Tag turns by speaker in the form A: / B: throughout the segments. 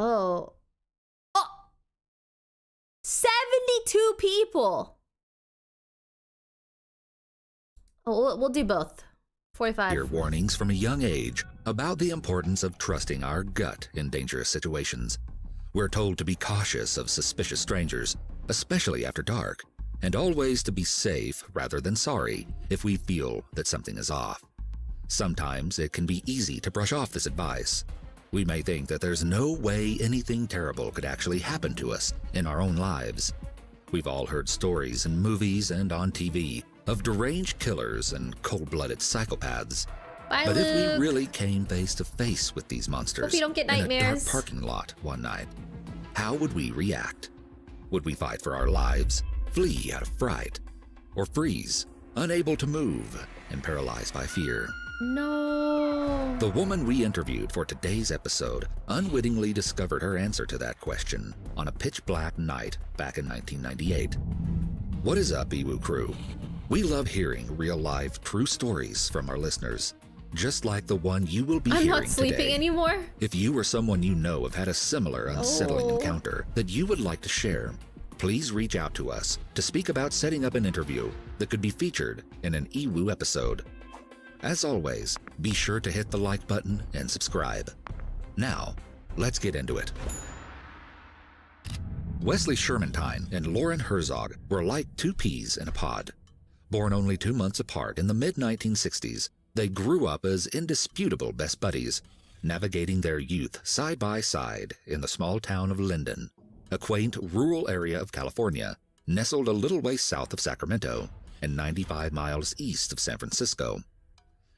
A: Oh. Oh! 72 people! Oh, we'll do both. 45.
B: Hear warnings from a young age about the importance of trusting our gut in dangerous situations. We're told to be cautious of suspicious strangers, especially after dark, and always to be safe rather than sorry if we feel that something is off. Sometimes it can be easy to brush off this advice. We may think that there's no way anything terrible could actually happen to us in our own lives. We've all heard stories in movies and on TV of deranged killers and cold-blooded psychopaths.
A: Bye,
B: But
A: Luke.
B: if we really came face to face with these monsters
A: Hope you don't get
B: in a
A: nightmares.
B: dark parking lot one night, how would we react? Would we fight for our lives, flee out of fright, or freeze, unable to move and paralyzed by fear?
A: No.
B: The woman we interviewed for today's episode unwittingly discovered her answer to that question on a pitch-black night back in 1998. What is up, Iwu crew? We love hearing real-life, true stories from our listeners, just like the one you will be
A: I'm
B: hearing
A: not sleeping
B: today.
A: anymore.
B: If you or someone you know have had a similar unsettling
A: Oh.
B: encounter that you would like to share, please reach out to us to speak about setting up an interview that could be featured in an Iwu episode. As always, be sure to hit the like button and subscribe. Now, let's get into it. Wesley Shermantine and Lauren Herzog were like two peas in a pod. Born only 2 months apart in the mid-1960s, they grew up as indisputable best buddies, navigating their youth side by side in the small town of Linden, a quaint rural area of California, nestled a little way south of Sacramento and 95 miles east of San Francisco.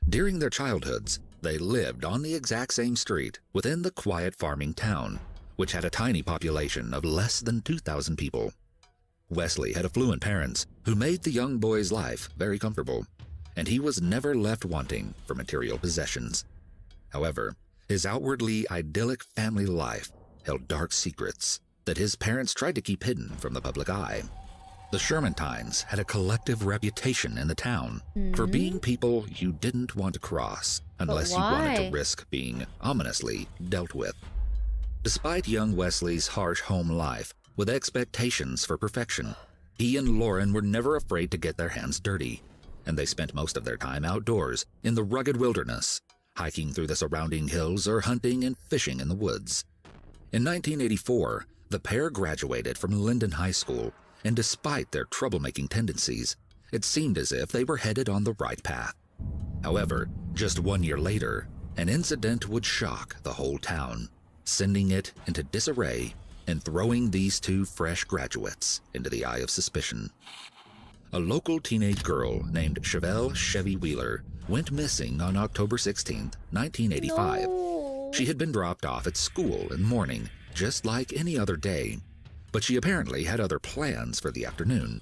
B: During their childhoods, they lived on the exact same street within the quiet farming town, which had a tiny population of less than 2,000 people. Wesley had affluent parents who made the young boy's life very comfortable, and he was never left wanting for material possessions. However, his outwardly idyllic family life held dark secrets that his parents tried to keep hidden from the public eye. The Shermantines had a collective reputation in the town for being people you didn't want to cross unless you wanted
A: why?
B: to risk being ominously dealt with. Despite young Wesley's harsh home life with expectations for perfection, he and Lauren were never afraid to get their hands dirty, and they spent most of their time outdoors in the rugged wilderness, hiking through the surrounding hills or hunting and fishing in the woods. In 1984, the pair graduated from Linden High School, and despite their troublemaking tendencies, it seemed as if they were headed on the right path. However, just 1 year later, an incident would shock the whole town, sending it into disarray and throwing these two fresh graduates into the eye of suspicion. A local teenage girl named Chevelle Chevy Wheeler went missing on October 16, 1985.
A: No.
B: She had been dropped off at school in the morning, just like any other day, but she apparently had other plans for the afternoon.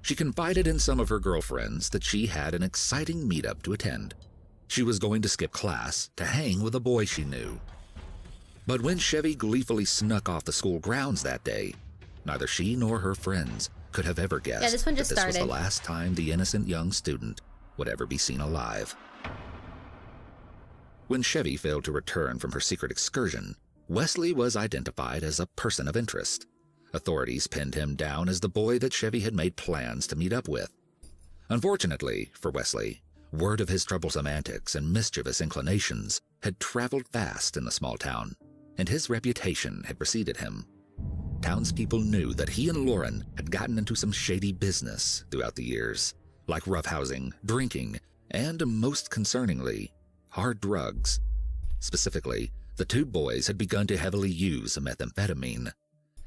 B: She confided in some of her girlfriends that she had an exciting meetup to attend. She was going to skip class to hang with a boy she knew. But when Chevy gleefully snuck off the school grounds that day, neither she nor her friends could have ever guessed
A: this one just
B: that this was the
A: started.
B: last time the innocent young student would ever be seen alive. When Chevy failed to return from her secret excursion, Wesley was identified as a person of interest. Authorities pinned him down as the boy that Chevy had made plans to meet up with. Unfortunately for Wesley, word of his troublesome antics and mischievous inclinations had traveled fast in the small town, and his reputation had preceded him. Townspeople knew that he and Lauren had gotten into some shady business throughout the years, like roughhousing, drinking, and most concerningly, hard drugs. Specifically, the two boys had begun to heavily use methamphetamine.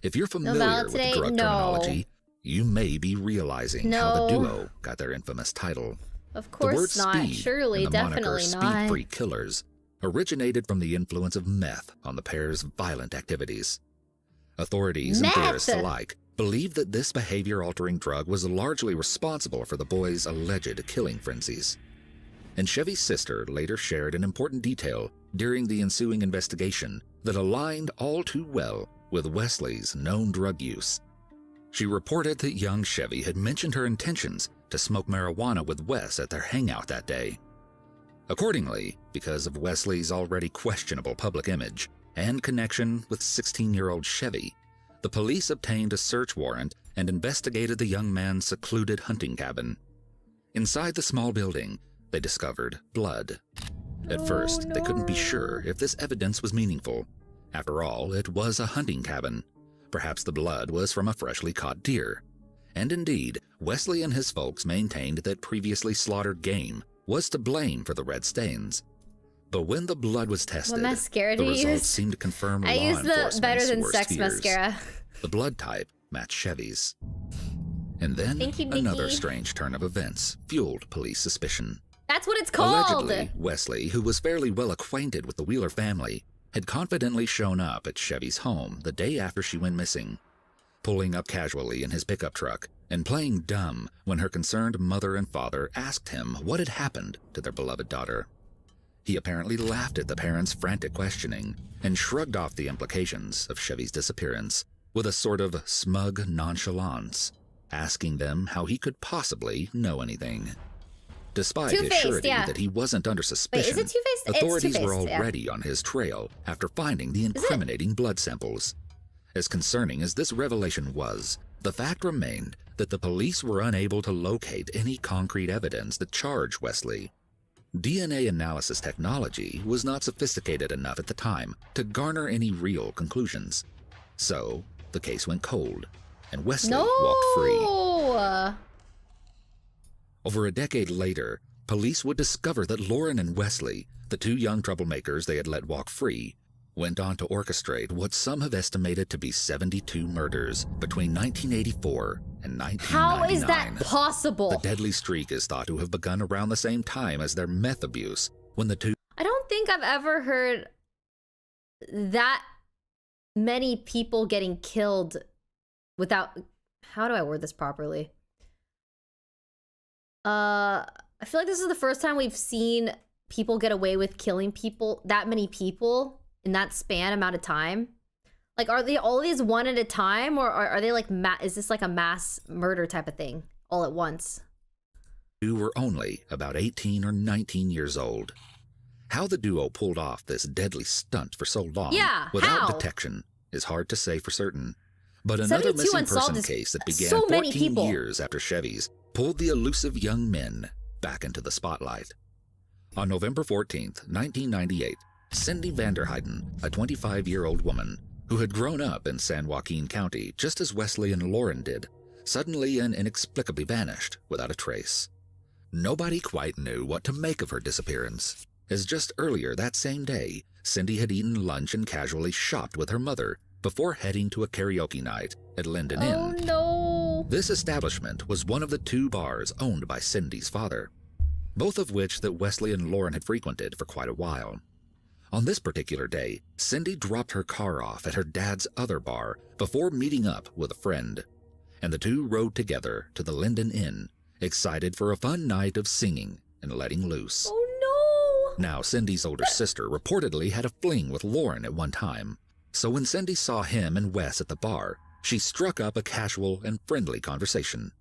B: If you're familiar with the
A: today?
B: drug
A: No.
B: terminology, you may be realizing how the
A: No.
B: duo got their infamous title.
A: Of
B: The
A: course
B: word
A: not.
B: speed
A: Surely,
B: and the moniker
A: definitely
B: Speed
A: not.
B: Free Killers originated from the influence of meth on the pair's violent activities. Authorities and
A: Meth!
B: theorists alike believe that this behavior-altering drug was largely responsible for the boys' alleged killing frenzies. And Chevy's sister later shared an important detail during the ensuing investigation that aligned all too well with Wesley's known drug use. She reported that young Chevy had mentioned her intentions to smoke marijuana with Wes at their hangout that day. Accordingly, because of Wesley's already questionable public image and connection with 16-year-old Chevy, the police obtained a search warrant and investigated the young man's secluded hunting cabin. Inside the small building, they discovered blood. At first, they couldn't be sure if this evidence was meaningful. After all, it was a hunting cabin. Perhaps the blood was from a freshly caught deer. And indeed, Wesley and his folks maintained that previously slaughtered game was to blame for the red stains. But when the blood was tested,
A: What mascara do
B: the
A: you
B: results
A: use?
B: seemed to confirm
A: I
B: law
A: use the
B: enforcement's
A: Better Than
B: worst
A: Sex
B: fears.
A: mascara.
B: The blood type matched Chevy's. And then
A: Thank you, Nikki.
B: another strange turn of events fueled police suspicion.
A: That's what it's called.
B: Allegedly, Wesley, who was fairly well acquainted with the Wheeler family, had confidently shown up at Chevy's home the day after she went missing, pulling up casually in his pickup truck and playing dumb when her concerned mother and father asked him what had happened to their beloved daughter. He apparently laughed at the parents' frantic questioning and shrugged off the implications of Chevy's disappearance with a sort of smug nonchalance, asking them how he could possibly know anything. Despite his
A: Two-Faced,
B: surety
A: yeah.
B: that he wasn't under
A: Wait,
B: suspicion,
A: is it Two-Faced? It's
B: authorities were
A: Two-Faced, yeah.
B: already on his trail after finding the incriminating blood samples. As concerning as this revelation was, the fact remained that the police were unable to locate any concrete evidence that charged Wesley. DNA analysis technology was not sophisticated enough at the time to garner any real conclusions. So, the case went cold, and Wesley walked free.
A: No.
B: Over a decade later, police would discover that Lauren and Wesley, the two young troublemakers they had let walk free, went on to orchestrate what some have estimated to be 72 murders between 1984 and 1999.
A: How is that possible?
B: The deadly streak is thought to have begun around the same time as their meth abuse, when the two
A: I don't think I've ever heard that many people getting killed without. How do I word this properly? I feel like this is the first time we've seen people get away with killing people, that many people in that span amount of time. Like, are they all these one at a time, or are they like is this like a mass murder type of thing all at once?
B: were only about 18 or 19 years old. How the duo pulled off this deadly stunt for so long without
A: how?
B: detection is hard to say for certain. But another
A: 72
B: missing
A: unsolved
B: person
A: is
B: case that began
A: so many
B: 14
A: people.
B: years after Chevy's pulled the elusive young men back into the spotlight. On November 14th, 1998, Cindy Vanderheiden, a 25-year-old woman who had grown up in San Joaquin County just as Wesley and Lauren did, suddenly and inexplicably vanished without a trace. Nobody quite knew what to make of her disappearance, as just earlier that same day, Cindy had eaten lunch and casually shopped with her mother before heading to a karaoke night at Linden Inn.
A: Oh no.
B: This establishment was one of the two bars owned by Cindy's father, both of which that Wesley and Lauren had frequented for quite a while. On this particular day, Cindy dropped her car off at her dad's other bar before meeting up with a friend, and the two rode together to the Linden Inn, excited for a fun night of singing and letting loose.
A: Oh no.
B: Now, Cindy's older sister reportedly had a fling with Lauren at one time, so when Cindy saw him and Wes at the bar, she struck up a casual and friendly conversation.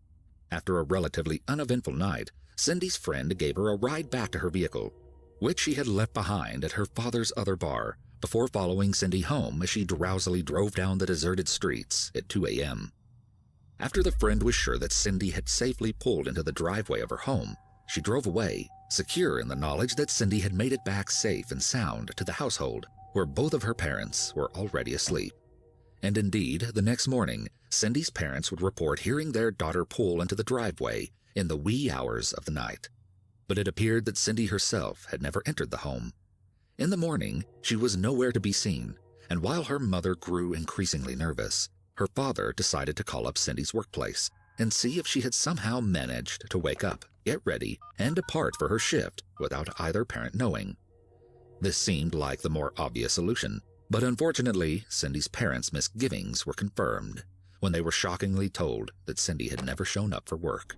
B: After a relatively uneventful night, Cindy's friend gave her a ride back to her vehicle, which she had left behind at her father's other bar, before following Cindy home as she drowsily drove down the deserted streets at 2 a.m. After the friend was sure that Cindy had safely pulled into the driveway of her home, she drove away, secure in the knowledge that Cindy had made it back safe and sound to the household, where both of her parents were already asleep. And indeed, the next morning, Cindy's parents would report hearing their daughter pull into the driveway in the wee hours of the night. But it appeared that Cindy herself had never entered the home. In the morning, she was nowhere to be seen, and while her mother grew increasingly nervous, her father decided to call up Cindy's workplace and see if she had somehow managed to wake up, get ready, and depart for her shift without either parent knowing. This seemed like the more obvious solution, but unfortunately, Cindy's parents' misgivings were confirmed when they were shockingly told that Cindy had never shown up for work.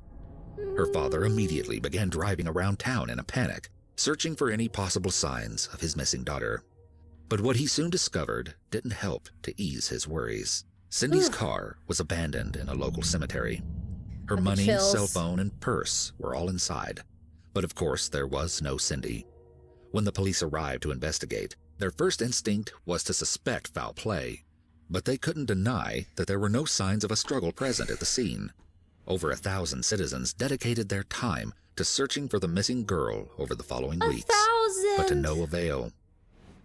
B: Her father immediately began driving around town in a panic, searching for any possible signs of his missing daughter. But what he soon discovered didn't help to ease his worries. Cindy's car was abandoned in a local cemetery. Her
A: Got the
B: money,
A: chills.
B: cell phone, and purse were all inside. But of course, there was no Cindy. When the police arrived to investigate, Their first instinct was to suspect foul play, but they couldn't deny that there were no signs of a struggle present at the scene. Over 1,000 citizens dedicated their time to searching for the missing girl over the following weeks,
A: 1,000!
B: but to no avail.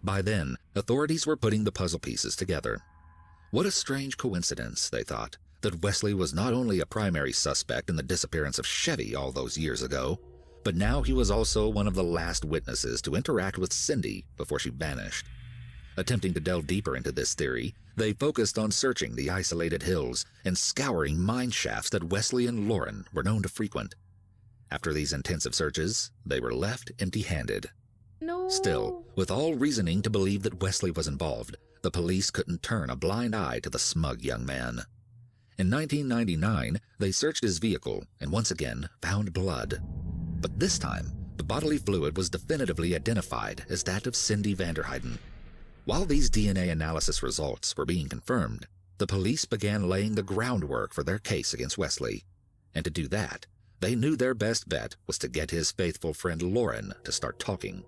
B: By then, authorities were putting the puzzle pieces together. What a strange coincidence, they thought, that Wesley was not only a primary suspect in the disappearance of Chevy all those years ago, but now he was also one of the last witnesses to interact with Cindy before she vanished. Attempting to delve deeper into this theory, they focused on searching the isolated hills and scouring mine shafts that Wesley and Lauren were known to frequent. After these intensive searches, they were left empty-handed.
A: No.
B: Still, with all reasoning to believe that Wesley was involved, the police couldn't turn a blind eye to the smug young man. In 1999, they searched his vehicle and once again found blood. But this time, the bodily fluid was definitively identified as that of Cindy Vanderheiden. While these DNA analysis results were being confirmed, the police began laying the groundwork for their case against Wesley. And to do that, they knew their best bet was to get his faithful friend Lauren to start talking.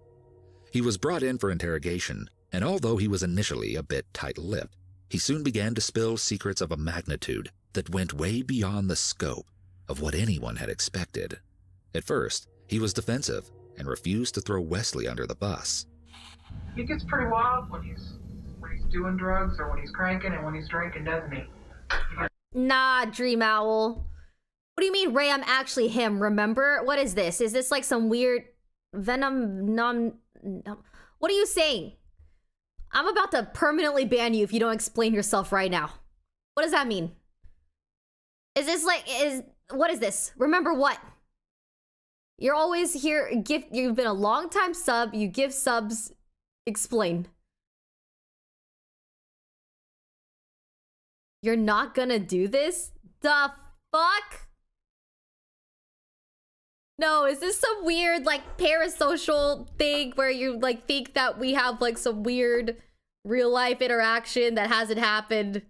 B: He was brought in for interrogation, and although he was initially a bit tight-lipped, he soon began to spill secrets of a magnitude that went way beyond the scope of what anyone had expected. At first, he was defensive and refused to throw Wesley under the bus.
C: He gets pretty wild when he's doing drugs or when he's cranking and when he's drinking, doesn't he?
A: Nah, Dream Owl. What do you mean, Ray? I'm actually him, remember? What is this? Is this like some weird venom what are you saying? I'm about to permanently ban you if you don't explain yourself right now. What does that mean? Is this like, what is this? Remember what? You're always here, you've been a long time sub, you give subs, explain. You're not gonna do this? The fuck? No, is this some weird like parasocial thing where you like think that we have like some weird real life interaction that hasn't happened?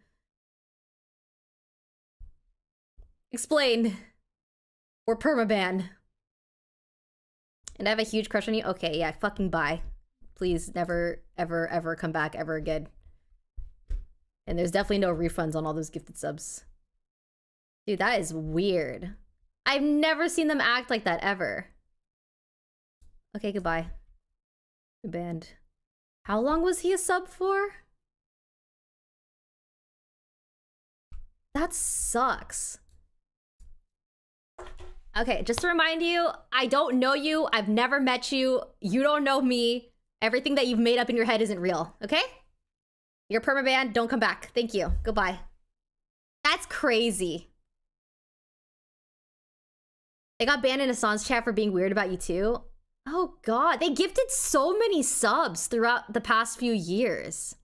A: Explain. Or permaban. And I have a huge crush on you? Okay, yeah, fucking bye. Please never, ever, ever come back ever again. And there's definitely no refunds on all those gifted subs. Dude, that is weird. I've never seen them act like that ever. Okay, goodbye. Banned. How long was he a sub for? That sucks. Okay, just to remind you, I don't know you. I've never met you. You don't know me. Everything that you've made up in your head isn't real, okay? You're permabanned. Don't come back. Thank you. Goodbye. That's crazy. They got banned in Hassan's chat for being weird about you too. Oh god, they gifted so many subs throughout the past few years.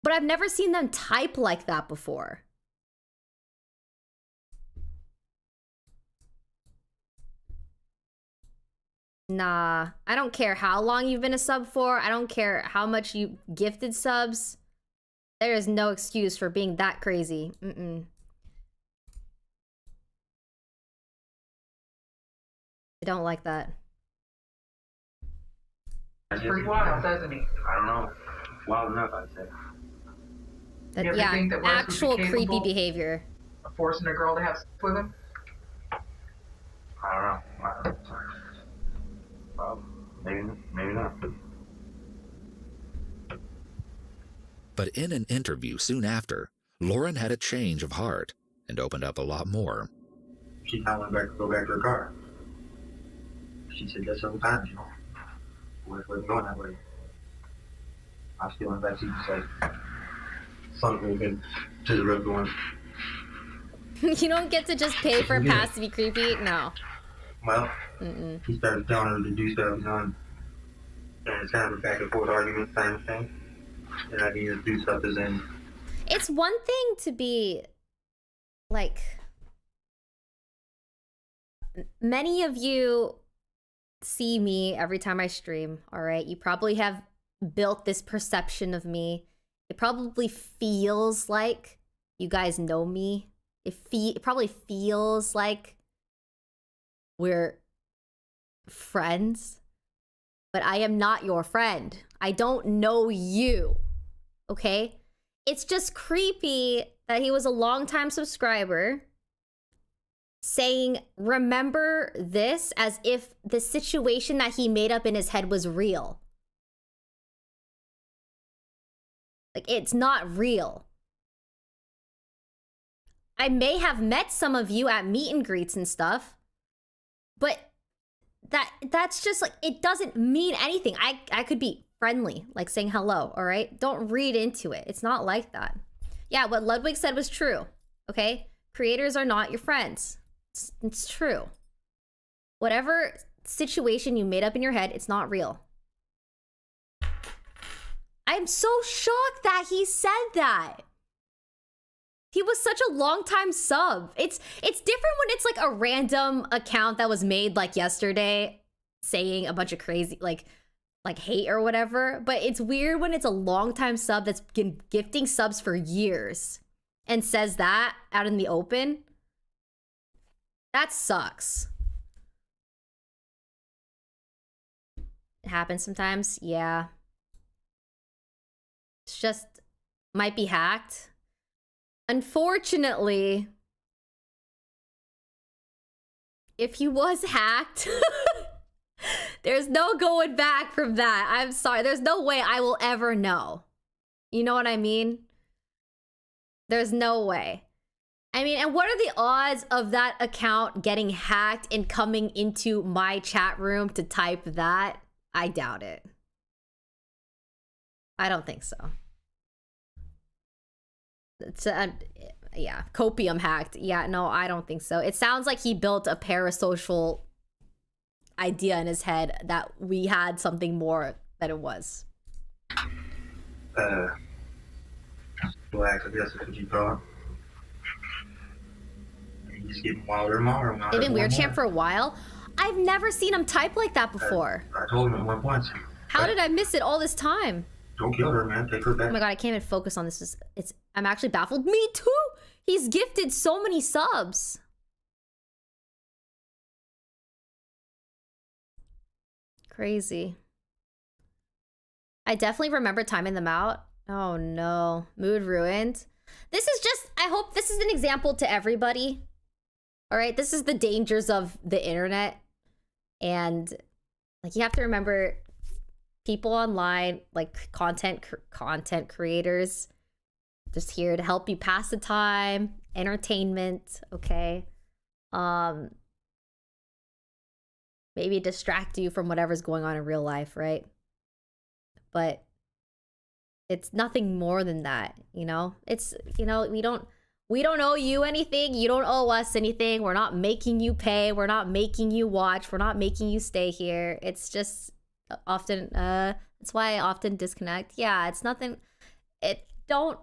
A: But I've never seen them type like that before. Nah, I don't care how long you've been a sub for. I don't care how much you gifted subs. There is no excuse for being that crazy. I don't like that.
C: It's pretty wild, doesn't he?
D: I don't know. Wild enough, I'd say.
A: That,
C: You ever
A: yeah,
C: think that Wes would be
A: actual creepy
C: capable
A: behavior.
C: of forcing a girl to have sex with him?
D: I don't know. Well, maybe not.
B: But in an interview soon after, Lauren had a change of heart and opened up a lot more.
D: She kind of went back to go back to her car. She said that several times, you know. Wes wasn't going that way. I was still in the backseat just like something been to the road going.
A: You don't get to just pay for a pass to be creepy? No.
D: Well, he started telling her to do stuff, you know, and it's kind of a back and forth argument kind of thing. And I needed to do stuff as in.
A: It's one thing to be like, many of you see me every time I stream, all right? You probably have built this perception of me. It probably feels like you guys know me. It probably feels like we're friends, but I am not your friend. I don't know you. Okay? It's just creepy that he was a longtime subscriber saying, remember this, as if the situation that he made up in his head was real. Like, it's not real. I may have met some of you at meet and greets and stuff, but that's just like, it doesn't mean anything. I could be friendly, like saying hello, all right? Don't read into it. It's not like that. Yeah, what Ludwig said was true, okay? Creators are not your friends. It's true. Whatever situation you made up in your head, it's not real. I'm so shocked that he said that. He was such a long time sub. It's different when it's like a random account that was made like yesterday saying a bunch of crazy like hate or whatever, but it's weird when it's a long time sub that's been gifting subs for years and says that out in the open. That sucks. It happens sometimes. Yeah. It's just might be hacked. Unfortunately, if he was hacked, there's no going back from that. I'm sorry. There's no way I will ever know. You know what I mean? There's no way. I mean, and what are the odds of that account getting hacked and coming into my chat room to type that? I doubt it. I don't think so. It's yeah, Copium hacked. Yeah, no, I don't think so. It sounds like he built a parasocial idea in his head that we had something more than it was.
D: Black, I guess that's what you thought. You just getting wilder and wilder.
A: They've been Weird Champ for a while. I've never seen him type like that before.
D: I told him at one point.
A: How did I miss it all this time?
D: Don't kill her, man. Take her back.
A: Oh my god, I can't even focus on this. I'm actually baffled. Me too! He's gifted so many subs. Crazy. I definitely remember timing them out. Oh no. Mood ruined. This is just, I hope this is an example to everybody. All right, this is the dangers of the internet. And like, you have to remember, people online, like content creators, just here to help you pass the time, entertainment, okay? Maybe distract you from whatever's going on in real life, right? But it's nothing more than that, you know? It's, you know, we don't owe you anything. You don't owe us anything. We're not making you pay. We're not making you watch. We're not making you stay here. It's just often, that's why I often disconnect. Yeah, it's nothing. Don't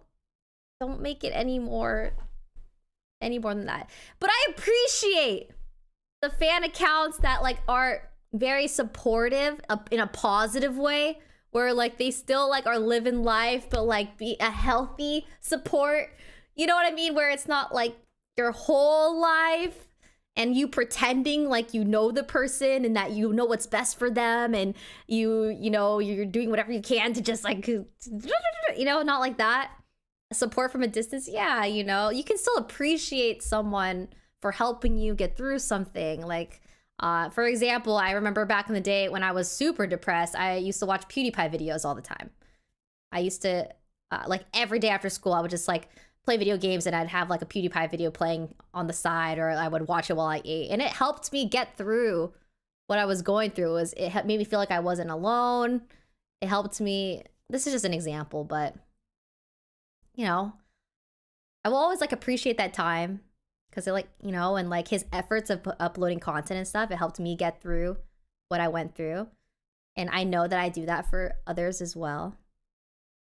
A: make it any more than that. But I appreciate the fan accounts that like are very supportive in a positive way, where like they still like are living life, but like be a healthy support. You know what I mean? Where it's not like your whole life and you pretending like you know the person and that you know what's best for them, and you know, you're doing whatever you can to just like, you know, not like that. Support from a distance. Yeah, you know, you can still appreciate someone for helping you get through something. Like, for example, I remember back in the day when I was super depressed, I used to watch PewDiePie videos all the time. I used to, like every day after school, I would just like play video games and I'd have like a PewDiePie video playing on the side, or I would watch it while I ate. And it helped me get through what I was going through. It made me feel like I wasn't alone. It helped me. This is just an example, but you know, I will always like appreciate that time, because it like, you know, and like his efforts of uploading content and stuff, it helped me get through what I went through. And I know that I do that for others as well.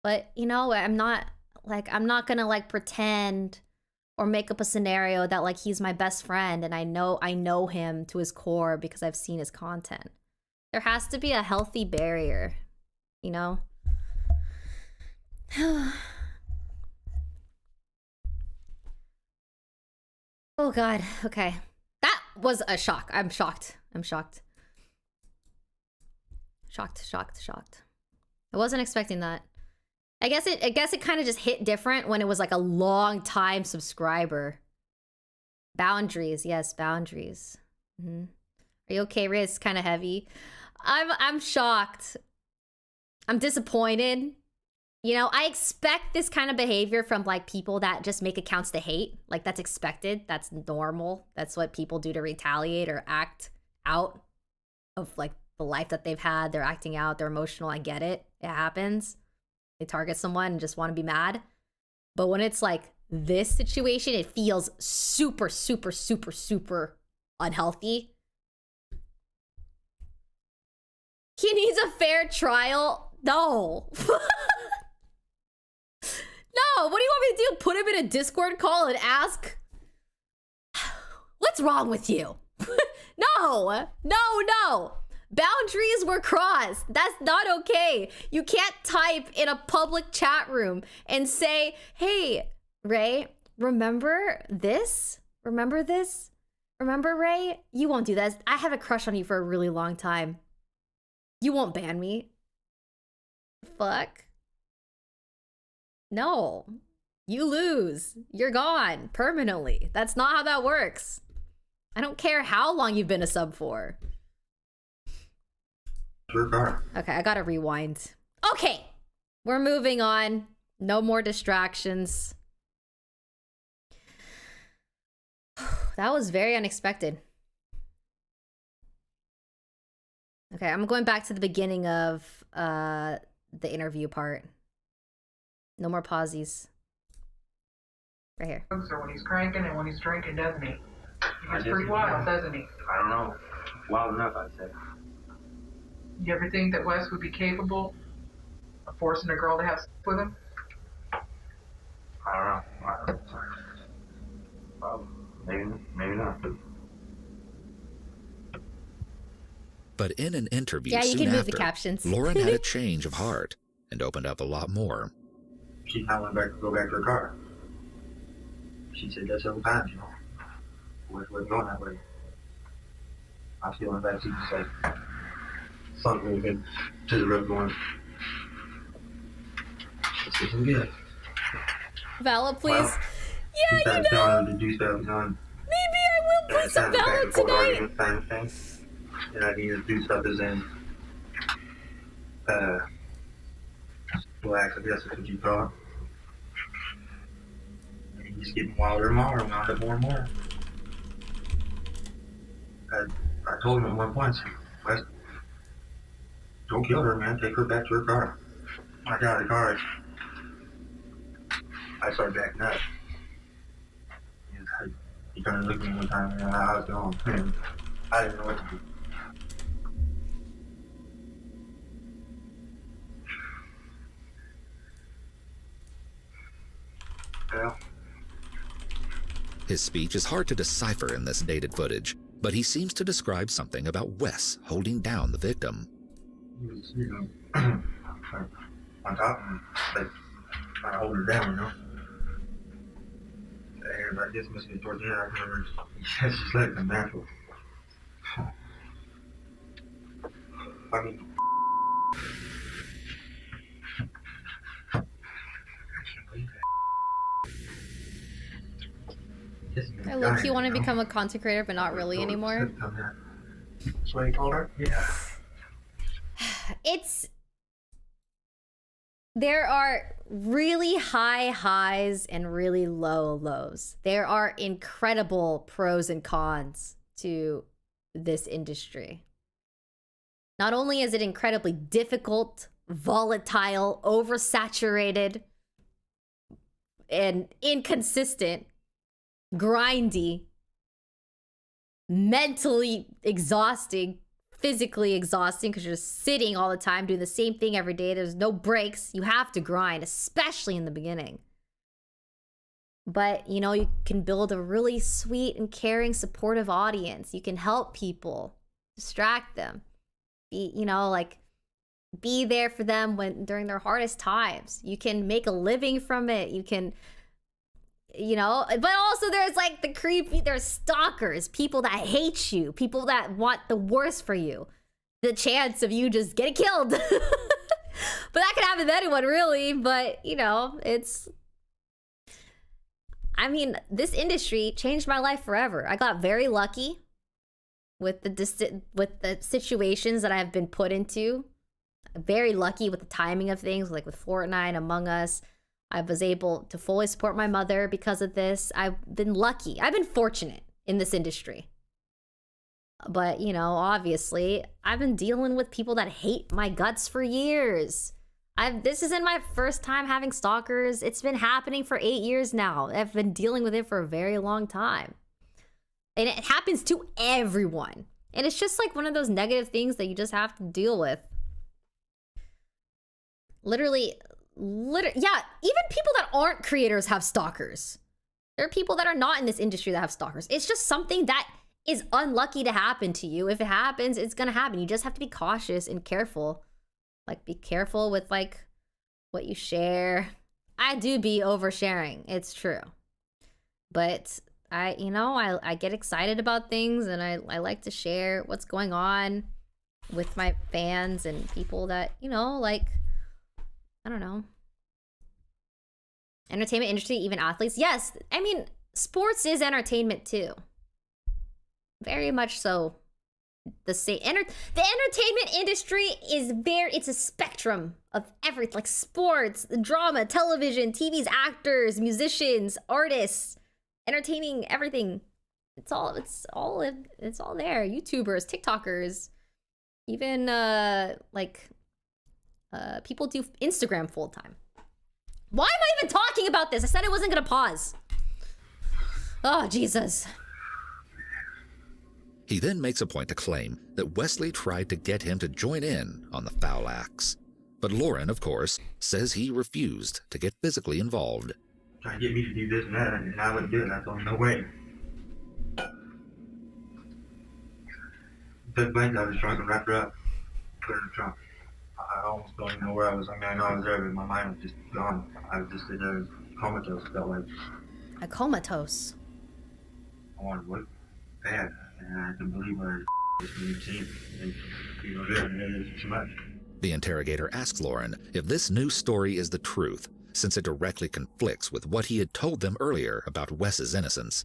A: But, you know, I'm not gonna like pretend or make up a scenario that like he's my best friend and I know him to his core because I've seen his content. There has to be a healthy barrier, you know? Oh God, okay. was a shock. I'm shocked. I'm shocked. Shocked. I wasn't expecting that. I guess it kind of just hit different when it was like a long time subscriber. Boundaries, yes, boundaries. Mm-hmm. Are you okay, Riz? It's kind of heavy. I'm shocked. I'm disappointed. You know, I expect this kind of behavior from like people that just make accounts to hate. Like that's expected. That's normal. That's what people do to retaliate or act out of like the life that they've had. They're acting out. They're emotional. I get it. It happens. They target someone and just want to be mad. But when it's like this situation, it feels super, super, super, super unhealthy. He needs a fair trial. No. No, what do you want me to do? Put him in a Discord call and ask? What's wrong with you? No. Boundaries were crossed. That's not okay. You can't type in a public chat room and say, hey, Ray, remember this? Remember this? Remember, Ray? You won't do that. I have a crush on you for a really long time. You won't ban me. Fuck. No. You lose. You're gone permanently. That's not how that works. I don't care how long you've been a sub for. Okay, I gotta rewind. Okay, we're moving on. No more distractions. That was very unexpected. Okay, I'm going back to the beginning of the interview part. No more pauses. Right here.
C: Or when he's cranking and when he's drinking, doesn't he? He gets pretty wild, doesn't he?
D: I don't know. Wild enough, I'd say.
C: You ever think that Wes would be capable of forcing a girl to have sex with him?
D: I don't know. Maybe not.
B: But in an interview
A: Yeah, you
B: soon
A: can move
B: after,
A: the captions.
B: Lauren had a change of heart and opened up a lot more.
D: She kind of went back to go back to her car. She said that several times, you know. Wasn't going that way. I was feeling bad. She just like sunk a little bit to the road going, this isn't good.
A: Vala, please.
D: Well,
A: yeah, you know.
D: Telling her to do stuff, you know,
A: Maybe I will play some Vala tonight.
D: Kind of thing. And I need to do stuff as in, relax, I guess that's what you call it. And he's getting wilder and wilder, wound up more and more. I told him at one point, Wes, don't kill her, man. Take her back to her car. When I got out of the car, I started backing up. He kind of looked at me one time and I was going, man, I didn't know what to do. Well,
B: His speech is hard to decipher in this dated footage, but he seems to describe something about Wes holding down the victim.
D: he was, you know, on top of me, like, trying to hold her down, you know. And I guess must be towards the end, I remember he just let them natural. I mean, I can't believe that.
A: I look, you want to become a content creator, but not really anymore.
D: That's what you called her? Yeah.
A: There are really high highs and really low lows. There are incredible pros and cons to this industry. Not only is it incredibly difficult, volatile, oversaturated, and inconsistent, grindy, mentally exhausting, physically exhausting because you're just sitting all the time doing the same thing every day. There's no breaks. You have to grind, especially in the beginning. But, you know, you can build a really sweet and caring, supportive audience. You can help people, distract them, be, you know, like be there for them during their hardest times. You can make a living from it. You can you know, but also there's like there's stalkers, people that hate you, people that want the worst for you, the chance of you just getting killed. But that can happen to anyone, really. But you know, this industry changed my life forever. I got very lucky with the situations that I've been put into. Very lucky with the timing of things, like with Fortnite, Among Us. I was able to fully support my mother because of this. I've been lucky. I've been fortunate in this industry. But, you know, obviously, I've been dealing with people that hate my guts for years. This isn't my first time having stalkers. It's been happening for 8 years now. I've been dealing with it for a very long time. And it happens to everyone. And it's just like one of those negative things that you just have to deal with. Literally, yeah, even people that aren't creators have stalkers. There are people that are not in this industry that have stalkers. It's just something that is unlucky to happen to you. If it happens, it's gonna happen. You just have to be cautious and careful. Like, be careful with like what you share. I do be oversharing, it's true. But I get excited about things, and I like to share what's going on with my fans and people that, you know, like, I don't know. Entertainment industry, even athletes. Yes, I mean, sports is entertainment too. Very much so. The entertainment industry is it's a spectrum of everything, like sports, drama, television, TVs, actors, musicians, artists, entertaining, everything. It's all there. YouTubers, TikTokers, even people do Instagram full time. Why am I even talking about this? I said I wasn't gonna pause. Oh, Jesus.
B: He then makes a point to claim that Wesley tried to get him to join in on the foul acts. But Lauren, of course, says he refused to get physically involved.
D: Trying to get me to do this and that, and I wouldn't do it. I told him, no way. Took blankets out of the trunk and wrapped her up. Put her in the trunk. I almost don't even know where I was. I mean, I know I was there, but my mind was just gone. I was just in there comatose, felt like.
A: A comatose?
D: I wanted to look bad, and I couldn't believe what I was seeing. And you know, there, and it was too much.
B: The interrogator asks Lauren if this new story is the truth, since it directly conflicts with what he had told them earlier about Wes's innocence.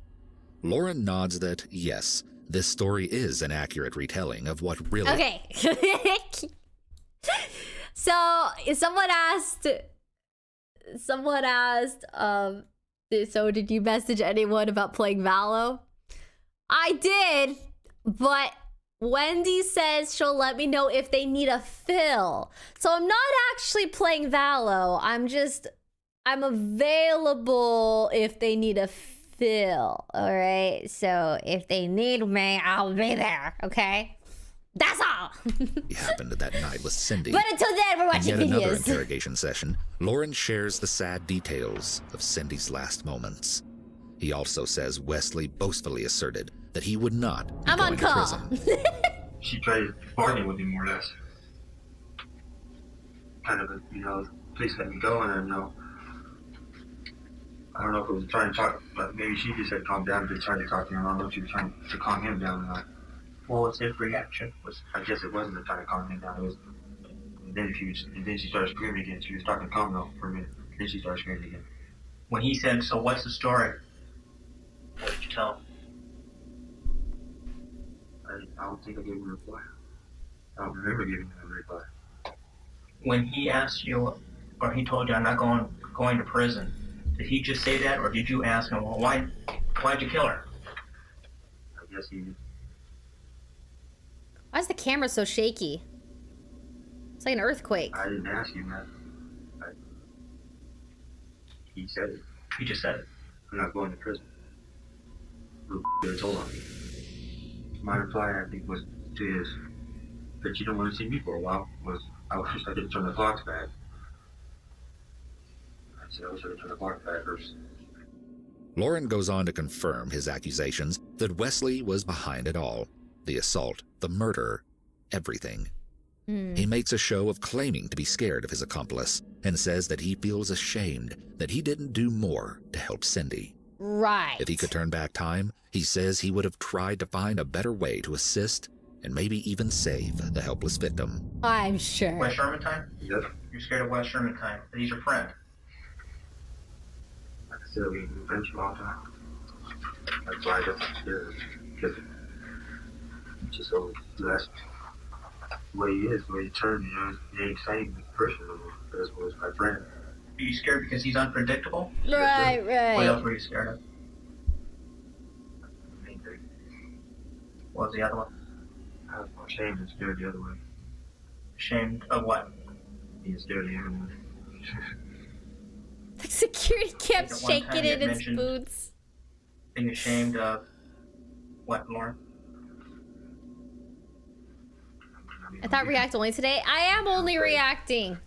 B: Lauren nods that, yes, this story is an accurate retelling of what really...
A: Okay. So, someone asked, so did you message anyone about playing Valo? I did, but Wendy says she'll let me know if they need a fill. So I'm not actually playing Valo. I'm available if they need a fill, all right? So if they need me, I'll be there, okay? That's all.
B: It happened that night with Cindy.
A: But until then, we're watching
B: in yet
A: videos.
B: Another interrogation session, Lauren shares the sad details of Cindy's last moments. He also says Wesley boastfully asserted that he would not be
A: I'm
B: going
A: on
B: to
A: call.
B: prison.
D: She tried to bargain with me more or less. Kind of a, please let me go, and I know. I don't know if it was trying to talk, but maybe she just said calm down, just trying to talk to him. I don't know if she was trying to calm him down or not.
E: What was his reaction?
D: I guess it wasn't trying to calm him down. It was. And then she started screaming again. She was talking calm though for a minute. Then she started screaming again.
E: When he said, "So what's the story?" What did you tell him?
D: I don't think I gave him a reply. I don't remember giving him a reply.
E: When he asked you, or he told you, "I'm not going to prison," did he just say that, or did you ask him, "Well, why'd you kill her?"
D: I guess he.
A: Why is the camera so shaky? It's like an earthquake.
D: I didn't ask him that. He said it.
E: He just said it.
D: I'm not going to prison. I told him. My reply, I think, was to his that you don't want to see me for a while. I wish I didn't turn the clocks back. I said I wish I didn't turn the clocks back first.
B: Lauren goes on to confirm his accusations that Wesley was behind it all. The assault, the murder, everything. He makes a show of claiming to be scared of his accomplice and says that he feels ashamed that he didn't do more to help Cindy.
A: Right.
B: If he could turn back time, he says he would have tried to find a better way to assist and maybe even save the helpless victim.
A: I'm sure.
E: Wes Sherman time?
D: Yep.
E: You're scared of Wes Sherman time, but he's your friend.
D: Like I said, we've been friends for a long time. That's why I got so scared. Because it's just so that's the way he is, the way he turned, you know, he ain't same person no more. That's what was my friend.
E: Are you scared because he's unpredictable?
A: Right,
E: What
A: right.
E: else were you scared of?
D: Main thing.
E: What was the other one?
D: I was more ashamed and scared the other way.
E: Ashamed of what?
D: Being scared the other way.
A: The security kept
E: At one time
A: shaking
E: you
A: in
E: had
A: its
E: mentioned-
A: boots.
E: Being ashamed of what, Lauren?
A: I thought react only today. I am only reacting.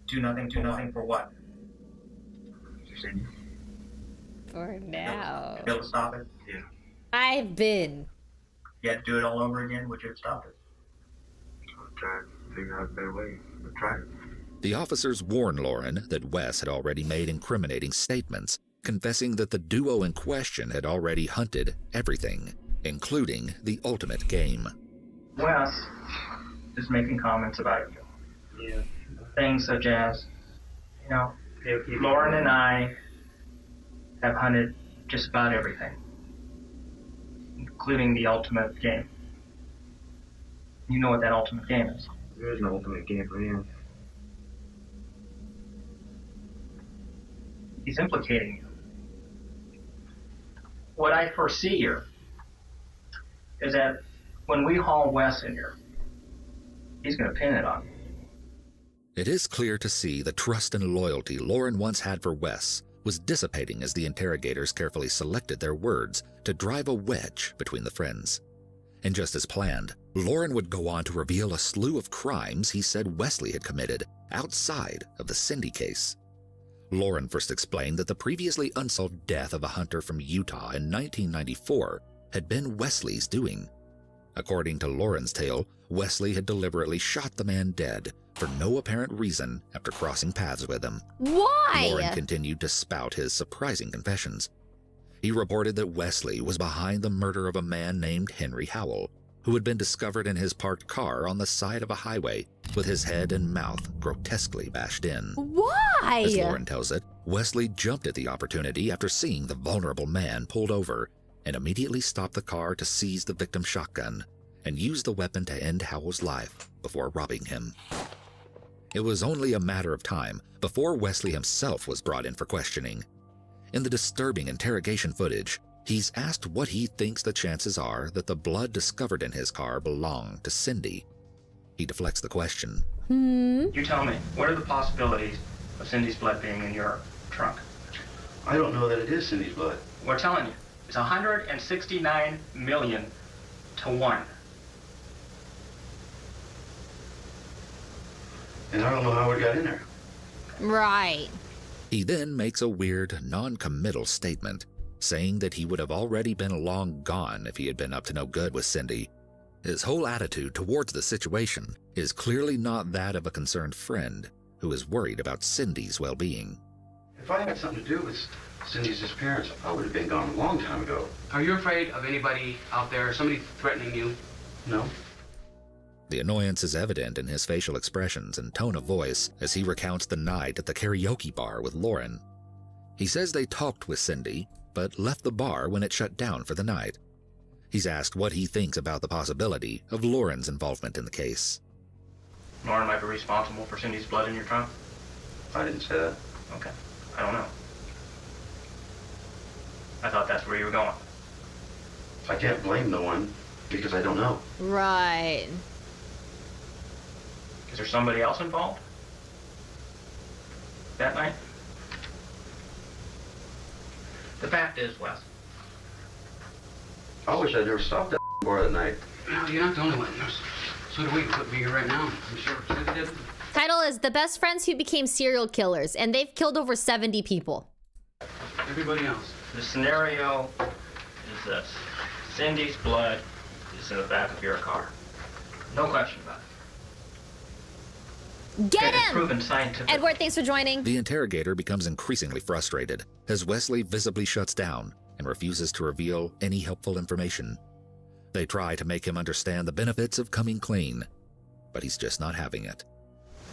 E: Do nothing for what?
A: For now.
E: Be able to stop it?
D: Yeah.
A: I've been.
E: You had to do it all over again, would you have stopped it?
D: I'm trying to figure out a better way. I'm trying.
B: The officers warned Lauren that Wes had already made incriminating statements, confessing that the duo in question had already hunted everything, including the ultimate game.
E: Wes is making comments about you.
D: Yeah.
E: Things such as, you know, Lauren and I have hunted just about everything, including the ultimate game. You know what that ultimate game is.
D: There is no ultimate game for him.
E: He's implicating you. What I foresee here is that when we haul Wes in here, he's going to pin it on you.
B: It is clear to see the trust and loyalty Lauren once had for Wes was dissipating as the interrogators carefully selected their words to drive a wedge between the friends. And just as planned, Lauren would go on to reveal a slew of crimes he said Wesley had committed outside of the Cindy case. Lauren first explained that the previously unsolved death of a hunter from Utah in 1994 had been Wesley's doing. According to Lauren's tale, Wesley had deliberately shot the man dead for no apparent reason after crossing paths with him.
A: Why?
B: Lauren continued to spout his surprising confessions. He reported that Wesley was behind the murder of a man named Henry Howell, who had been discovered in his parked car on the side of a highway with his head and mouth grotesquely bashed in.
A: Why?
B: As Lauren tells it, Wesley jumped at the opportunity after seeing the vulnerable man pulled over and immediately stopped the car to seize the victim's shotgun and use the weapon to end Howell's life before robbing him. It was only a matter of time before Wesley himself was brought in for questioning. In the disturbing interrogation footage, he's asked what he thinks the chances are that the blood discovered in his car belonged to Cindy. He deflects the question.
E: You tell me, what are the possibilities of Cindy's blood being in your trunk?
F: I don't know that it is Cindy's blood.
E: We're telling you, it's 169 million to 1.
F: And I don't know how it got in there.
A: Right.
B: He then makes a weird, non-committal statement, saying that he would have already been long gone if he had been up to no good with Cindy. His whole attitude towards the situation is clearly not that of a concerned friend who is worried about Cindy's well-being.
F: If I had something to do with Cindy's disappearance, I would have been gone a long time ago.
G: Are you afraid of anybody out there, somebody threatening you?
F: No?
B: The annoyance is evident in his facial expressions and tone of voice as he recounts the night at the karaoke bar with Lauren. He says they talked with Cindy, but left the bar when it shut down for the night. He's asked what he thinks about the possibility of Lauren's involvement in the case.
E: Lauren might be responsible for Cindy's blood in your trunk?
F: I didn't say that.
E: Okay, I don't know. I thought that's where you were going.
F: I can't blame no one because I don't know.
A: Right.
E: Is there somebody else involved that night? The fact is, Wes,
F: I wish I'd never stopped that bar that night.
G: No, you're not the only one. So do we. Could be here right now. I'm sure. Cindy did.
A: Title is The Best Friends Who Became Serial Killers, and they've killed over 70 people.
G: Everybody else.
E: the scenario is this. Cindy's blood is in the back of your car. No question about it.
A: Get
E: that is
A: him!
E: proven scientific.
A: Edward, thanks for joining.
B: The interrogator becomes increasingly frustrated as Wesley visibly shuts down and refuses to reveal any helpful information. They try to make him understand the benefits of coming clean, but he's just not having it.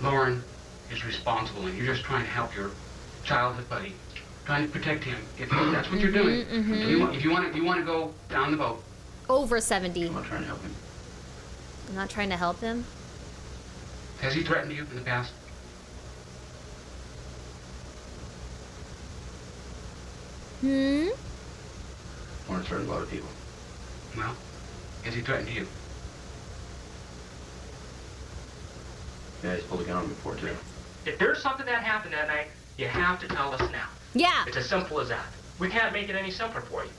G: Lauren is responsible, and you're just trying to help your childhood buddy, trying to protect him. If that's what you're doing, if you want to go down the boat.
A: Over 70.
F: I'm not trying to help him.
A: I'm not trying to help him.
G: Has he threatened you in the past?
A: Hmm?
F: Lauren's hurt a lot of people.
G: Well, has he threatened you?
F: Yeah, he's pulled a gun on me before, too.
E: If there's something that happened that night, you have to tell us now.
A: Yeah.
E: It's as simple as that. We can't make it any simpler for you.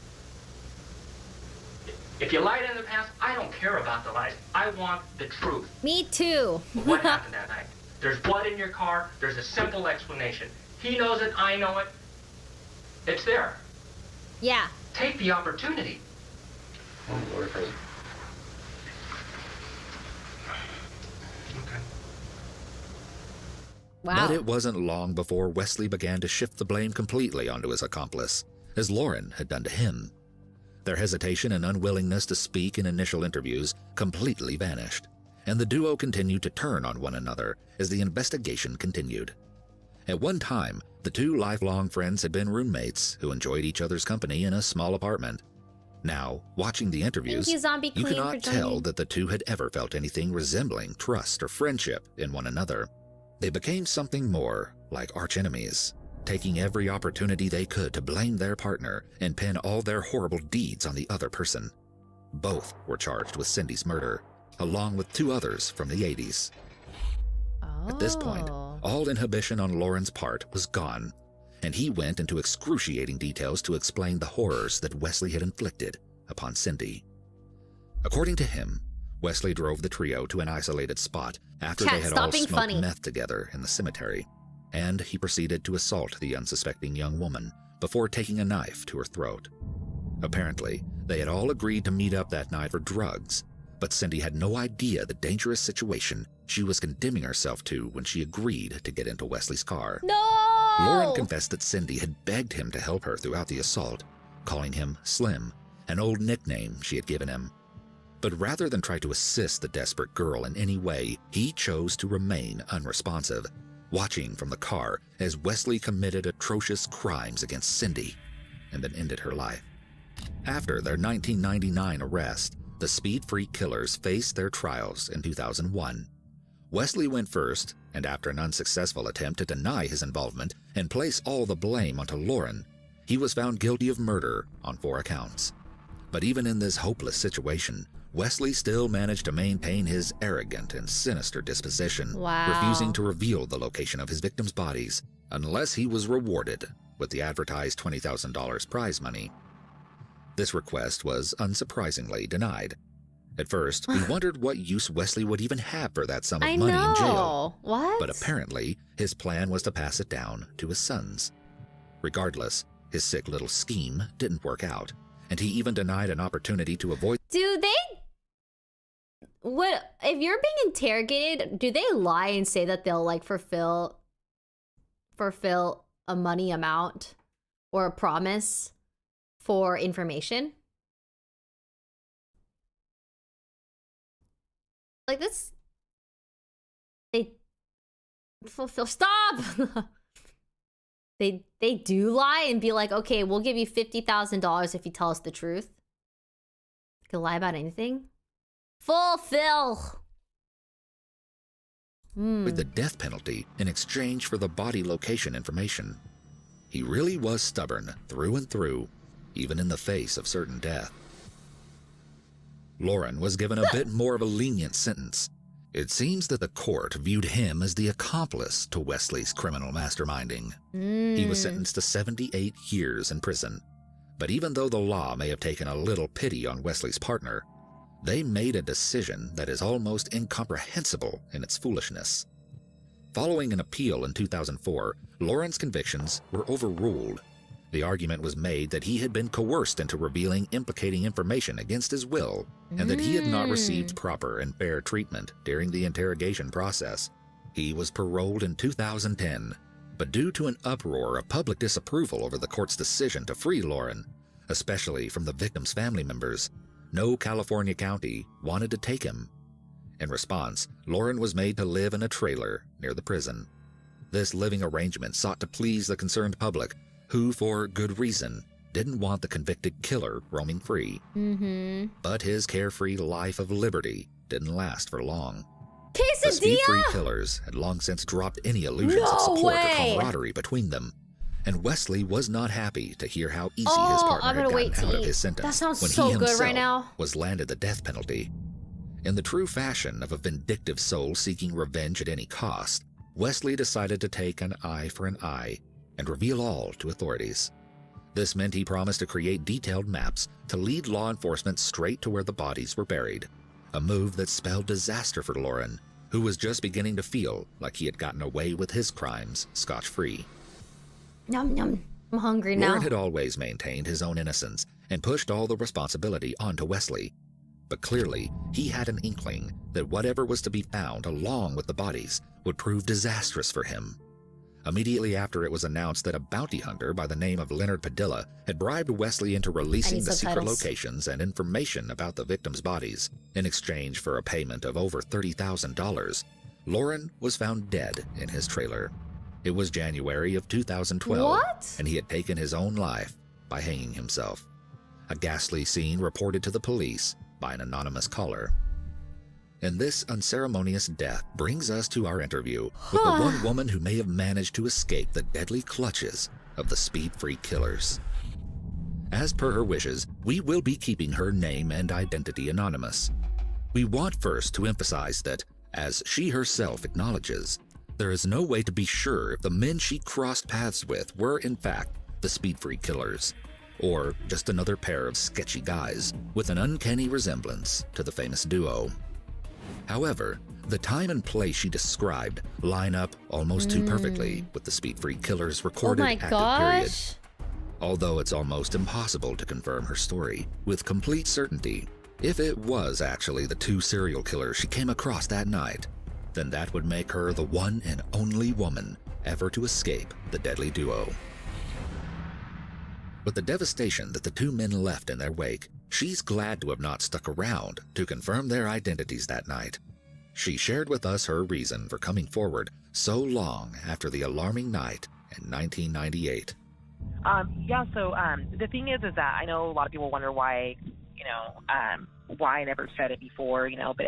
E: If you lied in the past, I don't care about the lies. I want the truth
A: Me too.
E: of what happened that night. There's blood in your car. There's a simple explanation. He knows it. I know it. It's there.
A: Yeah.
E: Take the opportunity.
F: Oh, Lord, crazy.
G: Okay.
A: Wow.
B: But it wasn't long before Wesley began to shift the blame completely onto his accomplice, as Lauren had done to him. Their hesitation and unwillingness to speak in initial interviews completely vanished, and the duo continued to turn on one another as the investigation continued. At one time, the two lifelong friends had been roommates who enjoyed each other's company in a small apartment. Now, watching the interviews,
A: Thank you, Zombie
B: you
A: Queen,
B: cannot
A: for
B: tell
A: joining.
B: that the two had ever felt anything resembling trust or friendship in one another. They became something more like archenemies, taking every opportunity they could to blame their partner and pin all their horrible deeds on the other person. Both were charged with Cindy's murder, along with two others from the 80s. At this point,
A: Oh.
B: all inhibition on Lauren's part was gone, and he went into excruciating details to explain the horrors that Wesley had inflicted upon Cindy. According to him, Wesley drove the trio to an isolated spot after
A: Cat,
B: they had
A: stop
B: all
A: being
B: smoked
A: funny.
B: meth together in the cemetery, and he proceeded to assault the unsuspecting young woman before taking a knife to her throat. Apparently, they had all agreed to meet up that night for drugs, but Cindy had no idea the dangerous situation she was condemning herself to when she agreed to get into Wesley's car.
A: No!
B: Lauren confessed that Cindy had begged him to help her throughout the assault, calling him Slim, an old nickname she had given him. But rather than try to assist the desperate girl in any way, he chose to remain unresponsive, watching from the car as Wesley committed atrocious crimes against Cindy and then ended her life. After their 1999 arrest, the Speed Freak killers faced their trials in 2001. Wesley went first, and after an unsuccessful attempt to deny his involvement and place all the blame onto Lauren, he was found guilty of murder on 4 accounts. But even in this hopeless situation, Wesley still managed to maintain his arrogant and sinister disposition,
A: Wow.
B: refusing to reveal the location of his victims' bodies unless he was rewarded with the advertised $20,000 prize money. This request was unsurprisingly denied. At first, we wondered what use Wesley would even have for that sum of
A: I
B: money in jail.
A: know. What?
B: But apparently, his plan was to pass it down to his sons. Regardless, his sick little scheme didn't work out, and he even denied an opportunity to avoid
A: Do they? What if you're being interrogated? Do they lie and say that they'll like fulfill a money amount or a promise for information? Like this, they fulfill. Stop. They do lie and be like, okay, we'll give you $50,000 if you tell us the truth. You can lie about anything. Fulfill.
B: with the death penalty in exchange for the body location information. He really was stubborn through and through, even in the face of certain death. Lauren was given a bit more of a lenient sentence. It seems that the court viewed him as the accomplice to Wesley's criminal masterminding. He was sentenced to 78 years in prison. But even though the law may have taken a little pity on Wesley's partner, they made a decision that is almost incomprehensible in its foolishness. Following an appeal in 2004, Lauren's convictions were overruled. The argument was made that he had been coerced into revealing implicating information against his will, and that he had not received proper and fair treatment during the interrogation process. He was paroled in 2010, but due to an uproar of public disapproval over the court's decision to free Lauren, especially from the victim's family members, no California county wanted to take him. In response, Lauren was made to live in a trailer near the prison. This living arrangement sought to please the concerned public, who, for good reason, didn't want the convicted killer roaming free. But his carefree life of liberty didn't last for long. The speed-free killers had long since dropped any illusions of support or camaraderie between them, and Wesley was not happy to hear how easy his partner had gotten out of his sentence
A: That sounds
B: when
A: so
B: he
A: good
B: himself
A: right now.
B: was landed the death penalty. In the true fashion of a vindictive soul seeking revenge at any cost, Wesley decided to take an eye for an eye and reveal all to authorities. This meant he promised to create detailed maps to lead law enforcement straight to where the bodies were buried, a move that spelled disaster for Lauren, who was just beginning to feel like he had gotten away with his crimes scotch-free.
A: Yum, yum. I'm hungry now.
B: Lauren had always maintained his own innocence and pushed all the responsibility onto Wesley. But clearly, he had an inkling that whatever was to be found along with the bodies would prove disastrous for him. Immediately after it was announced that a bounty hunter by the name of Leonard Padilla had bribed Wesley into releasing the secret locations and information about the victims' bodies in exchange for a payment of over $30,000, Lauren was found dead in his trailer. It was January of 2012,
A: What?
B: and he had taken his own life by hanging himself. A ghastly scene reported to the police by an anonymous caller. And this unceremonious death brings us to our interview with the one woman who may have managed to escape the deadly clutches of the speed-free killers. As per her wishes, we will be keeping her name and identity anonymous. We want first to emphasize that, as she herself acknowledges, there is no way to be sure if the men she crossed paths with were in fact the speed-free killers, or just another pair of sketchy guys with an uncanny resemblance to the famous duo. However, the time and place she described line up almost too perfectly with the speed-free killer's recorded active period. Although it's almost impossible to confirm her story with complete certainty, if it was actually the two serial killers she came across that night, then that would make her the one and only woman ever to escape the deadly duo. With the devastation that the two men left in their wake, she's glad to have not stuck around to confirm their identities that night. She shared with us her reason for coming forward so long after the alarming night in 1998.
H: The thing is that I know a lot of people wonder why, why I never said it before, but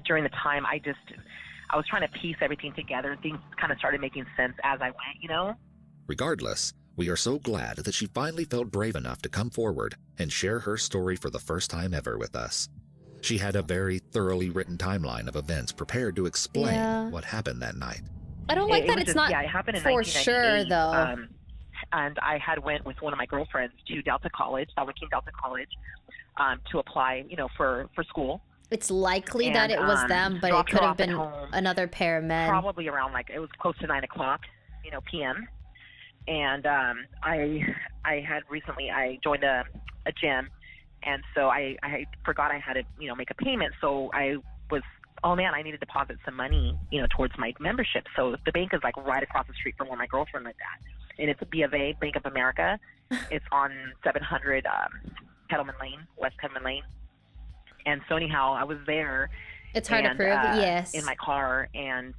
H: during the time I was trying to piece everything together. Things kind of started making sense as I went,
B: Regardless, we are so glad that she finally felt brave enough to come forward and share her story for the first time ever with us. She had a very thoroughly written timeline of events prepared to explain what happened that night.
A: I don't like that it's not
H: it happened in
A: for sure, though.
H: And I had went with one of my girlfriends to Delta College, Joaquin Delta College, to apply, for school.
A: It's likely that it was them, but it could have been another pair of men.
H: Probably around it was close to 9 o'clock, p.m. And I had recently I joined a gym, and so I forgot I had to make a payment. So I was, oh man, I need to deposit some money towards my membership. So the bank is right across the street from where my girlfriend lived at, and it's a B of A, Bank of America. It's on 700 Kettleman Lane, West Kettleman Lane. And so anyhow, I was there.
A: It's hard to prove, yes.
H: In my car, and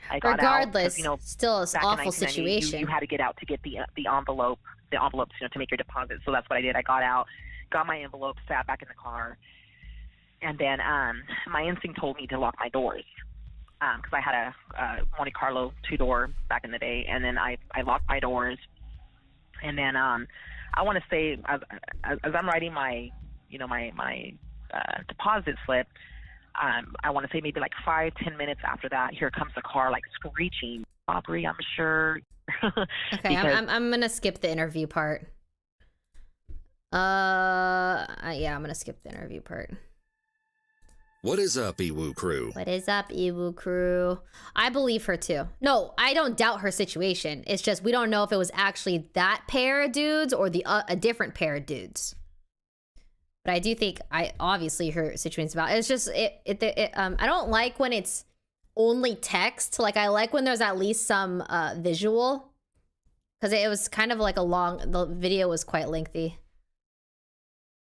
H: I got
A: regardless,
H: out,
A: still an awful situation.
H: You had to get out to get the envelopes, to make your deposit. So that's what I did. I got out, got my envelope, sat back in the car, and then my instinct told me to lock my doors because I had a Monte Carlo 2-door back in the day, and then I locked my doors, and then I want to say as I'm writing my my deposit slip. I want to say maybe 5-10 minutes after that, here comes the car screeching, robbery, I'm sure.
A: Okay, I'm gonna skip the interview part. I'm gonna skip the interview part.
B: What is up, Iwu crew?
A: What is up, Iwu crew? I believe her too. No, I don't doubt her situation. It's just we don't know if it was actually that pair of dudes or a different pair of dudes. But I do think obviously her situation's about. It's just I don't like when it's only text. Like, I like when there's at least some visual, because it was kind of like the video was quite lengthy.